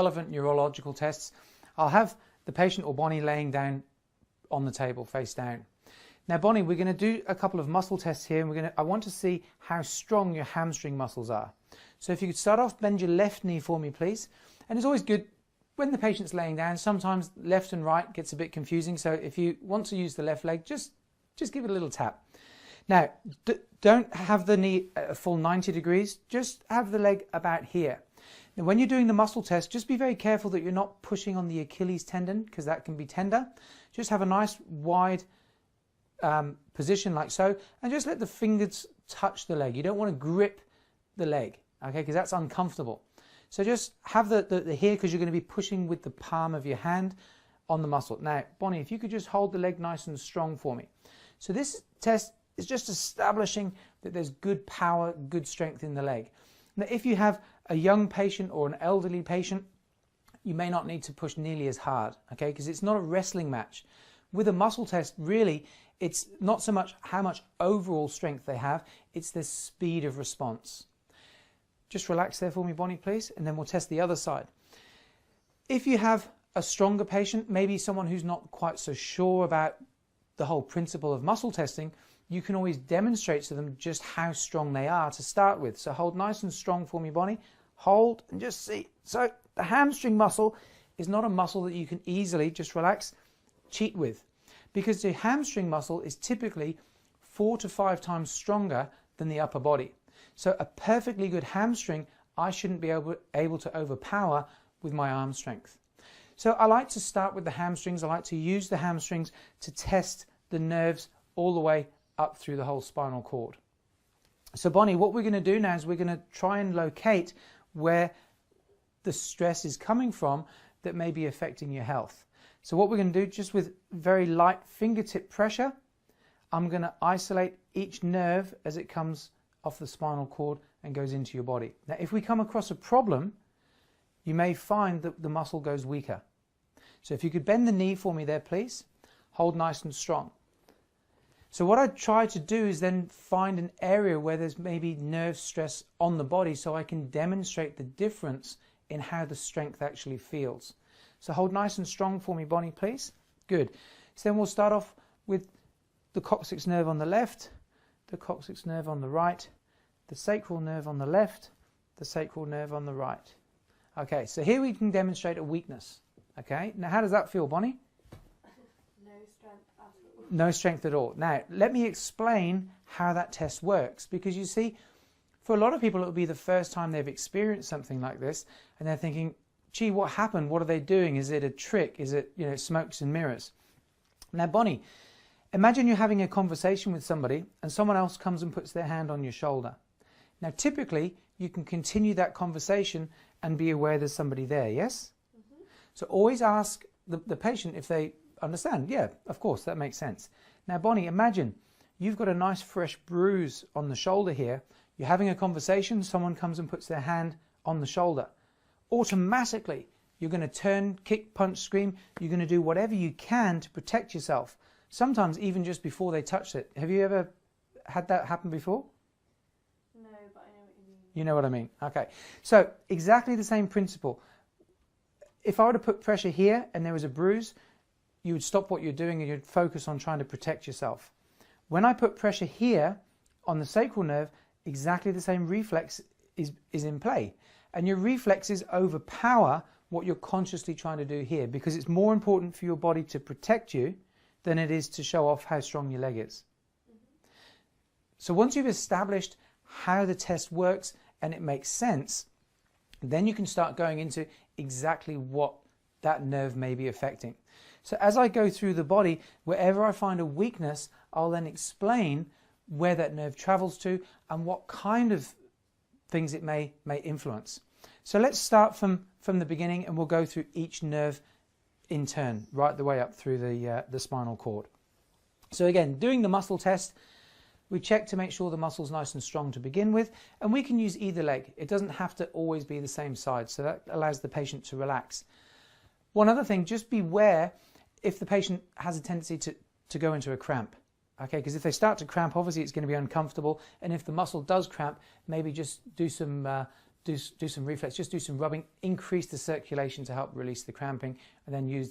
relevant neurological tests, I'll have the patient or Bonnie laying down on the table, face down. Now, Bonnie, we're going to do a couple of muscle tests here, and I want to see how strong your hamstring muscles are. So if you could start off, bend your left knee for me, please. And it's always good when the patient's laying down, sometimes left and right gets a bit confusing. So if you want to use the left leg, just give it a little tap. Now, don't have the knee at a full 90 degrees, just have the leg about here. Now, when you're doing the muscle test, just be very careful that you're not pushing on the Achilles tendon, because that can be tender. Just have a nice wide position like so, and just let the fingers touch the leg. You don't want to grip the leg, okay, because that's uncomfortable. So just have the here, because you're going to be pushing with the palm of your hand on the muscle. Now, Bonnie, if you could just hold the leg nice and strong for me. So this test is just establishing that there's good power, good strength in the leg. Now, if you have a young patient or an elderly patient, you may not need to push nearly as hard, okay, because it's not a wrestling match. With a muscle test, really, it's not so much how much overall strength they have, it's the speed of response. Just relax there for me, Bonnie, please, and then we'll test the other side. If you have a stronger patient, maybe someone who's not quite so sure about the whole principle of muscle testing, you can always demonstrate to them just how strong they are to start with. So hold nice and strong for me, Bonnie. Hold and just see. So the hamstring muscle is not a muscle that you can easily, just relax, cheat with, because the hamstring muscle is typically 4 to 5 times stronger than the upper body. So a perfectly good hamstring, I shouldn't be able to overpower with my arm strength. So I like to start with the hamstrings. I like to use the hamstrings to test the nerves all the way up through the whole spinal cord. So Bonnie, what we're going to do now is we're going to try and locate where the stress is coming from that may be affecting your health. So what we're going to do, just with very light fingertip pressure, I'm going to isolate each nerve as it comes off the spinal cord and goes into your body. Now, if we come across a problem, you may find that the muscle goes weaker. So if you could bend the knee for me there, please. Hold nice and strong. So what I try to do is then find an area where there's maybe nerve stress on the body, so I can demonstrate the difference in how the strength actually feels. So hold nice and strong for me, Bonnie, please. Good. So then we'll start off with the coccyx nerve on the left, the coccyx nerve on the right, the sacral nerve on the left, the sacral nerve on the right. Okay, so here we can demonstrate a weakness. Okay, now how does that feel, Bonnie? No strength at all. No strength at all. Now, let me explain how that test works, because you see, for a lot of people, it will be the first time they've experienced something like this, and they're thinking, gee, what happened? What are they doing? Is it a trick? Is it, smokes and mirrors? Now, Bonnie, imagine you're having a conversation with somebody and someone else comes and puts their hand on your shoulder. Now, typically, you can continue that conversation and be aware there's somebody there, yes? Mm-hmm. So always ask the patient if they understand. Yeah, of course, that makes sense. Now, Bonnie, imagine you've got a nice fresh bruise on the shoulder here. You're having a conversation, someone comes and puts their hand on the shoulder. Automatically, you're going to turn, kick, punch, scream. You're going to do whatever you can to protect yourself. Sometimes even just before they touch it. Have you ever had that happen before? No, but I know what you mean. You know what I mean? Okay. So exactly the same principle. If I were to put pressure here and there was a bruise, you would stop what you're doing and you'd focus on trying to protect yourself. When I put pressure here on the sacral nerve, exactly the same reflex is in play. And your reflexes overpower what you're consciously trying to do here, because it's more important for your body to protect you than it is to show off how strong your leg is. Mm-hmm. So once you've established how the test works and it makes sense, then you can start going into exactly what that nerve may be affecting. So as I go through the body, wherever I find a weakness, I'll then explain where that nerve travels to and what kind of things it may influence. So let's start from the beginning, and we'll go through each nerve in turn, right the way up through the spinal cord. So again, doing the muscle test, we check to make sure the muscle's nice and strong to begin with, and we can use either leg. It doesn't have to always be the same side, so that allows the patient to relax. One other thing, just beware if the patient has a tendency to go into a cramp. Okay, because if they start to cramp, obviously it's going to be uncomfortable, and if the muscle does cramp, maybe just do some do some reflex, just do some rubbing, increase the circulation to help release the cramping, and then use